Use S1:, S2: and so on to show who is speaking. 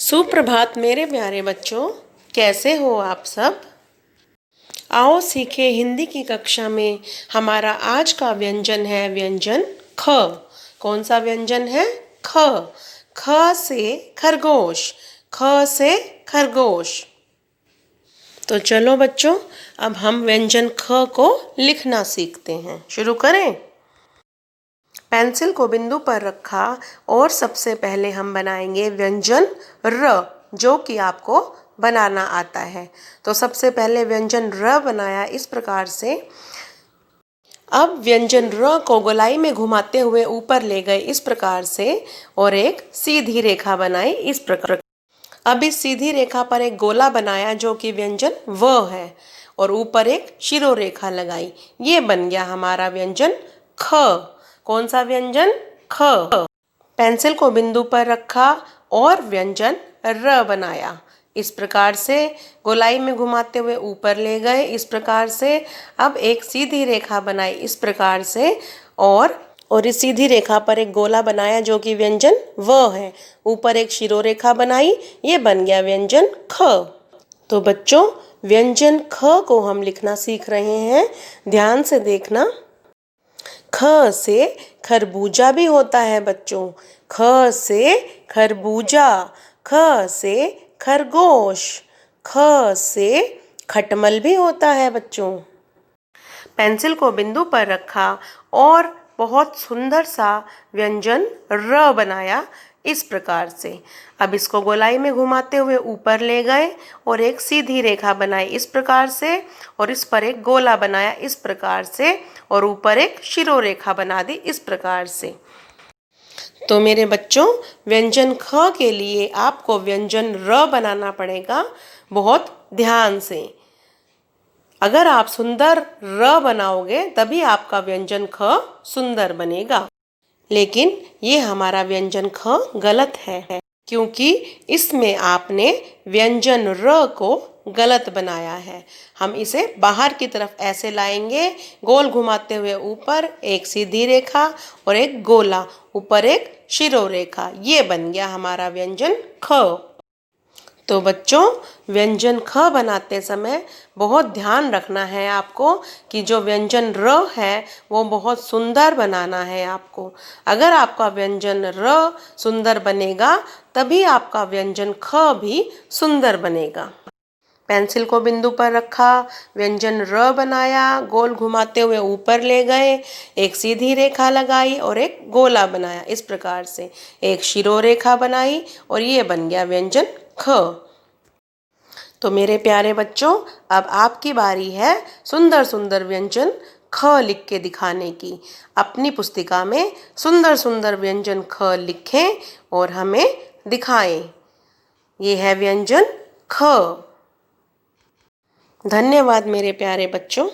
S1: सुप्रभात मेरे प्यारे बच्चों, कैसे हो आप सब। आओ सीखे हिंदी की कक्षा में। हमारा आज का व्यंजन है व्यंजन ख। कौन सा व्यंजन है? ख। ख से खरगोश। ख से खरगोश। तो चलो बच्चों, अब हम व्यंजन ख को लिखना सीखते हैं। शुरू करें। पेंसिल को बिंदु पर रखा और सबसे पहले हम बनाएंगे व्यंजन र, जो कि आपको बनाना आता है। तो सबसे पहले व्यंजन र बनाया इस प्रकार से। अब व्यंजन र को गोलाई में घुमाते हुए ऊपर ले गए इस प्रकार से और एक सीधी रेखा बनाई इस प्रकार। अब इस सीधी रेखा पर एक गोला बनाया जो कि व्यंजन व है और ऊपर एक शिरो रेखा लगाई। ये बन गया हमारा व्यंजन ख। कौन सा व्यंजन? ख। पेंसिल को बिंदु पर रखा और व्यंजन र बनाया इस प्रकार से। गोलाई में घुमाते हुए ऊपर ले गए इस प्रकार से। अब एक सीधी रेखा बनाई इस प्रकार से और इस सीधी रेखा पर एक गोला बनाया जो कि व्यंजन व है। ऊपर एक शिरो रेखा बनाई। ये बन गया व्यंजन ख। तो बच्चों, व्यंजन ख को हम लिखना सीख रहे हैं। ध्यान से देखना। ख से खरबूजा भी होता है बच्चों। ख से खरबूजा। ख से खरगोश। ख से खटमल भी होता है बच्चों। पेंसिल को बिंदु पर रखा और बहुत सुंदर सा व्यंजन र बनाया इस प्रकार से। अब इसको गोलाई में घुमाते हुए ऊपर ले गए और एक सीधी रेखा बनाई इस प्रकार से और इस पर एक गोला बनाया इस प्रकार से और ऊपर एक शिरो रेखा बना दी इस प्रकार से। तो मेरे बच्चों, व्यंजन ख के लिए आपको व्यंजन र बनाना पड़ेगा बहुत ध्यान से। अगर आप सुंदर र बनाओगे तभी आपका व्यंजन ख सुंदर बनेगा। लेकिन ये हमारा व्यंजन ख गलत है क्योंकि इसमें आपने व्यंजन र को गलत बनाया है। हम इसे बाहर की तरफ ऐसे लाएंगे, गोल घुमाते हुए ऊपर एक सीधी रेखा और एक गोला, ऊपर एक शिरो रेखा। ये बन गया हमारा व्यंजन ख। तो बच्चों, व्यंजन ख बनाते समय बहुत ध्यान रखना है आपको कि जो व्यंजन र है वो बहुत सुंदर बनाना है आपको। अगर आपका व्यंजन र सुंदर बनेगा तभी आपका व्यंजन ख भी सुंदर बनेगा। पेंसिल को बिंदु पर रखा, व्यंजन र बनाया, गोल घुमाते हुए ऊपर ले गए, एक सीधी रेखा लगाई और एक गोला बनाया इस प्रकार से। एक शिरो रेखा बनाई और ये बन गया व्यंजन ख। तो मेरे प्यारे बच्चों, अब आपकी बारी है सुंदर सुंदर व्यंजन ख लिख के दिखाने की। अपनी पुस्तिका में सुंदर सुंदर व्यंजन ख लिखें और हमें दिखाएं। ये है व्यंजन ख। धन्यवाद मेरे प्यारे बच्चों।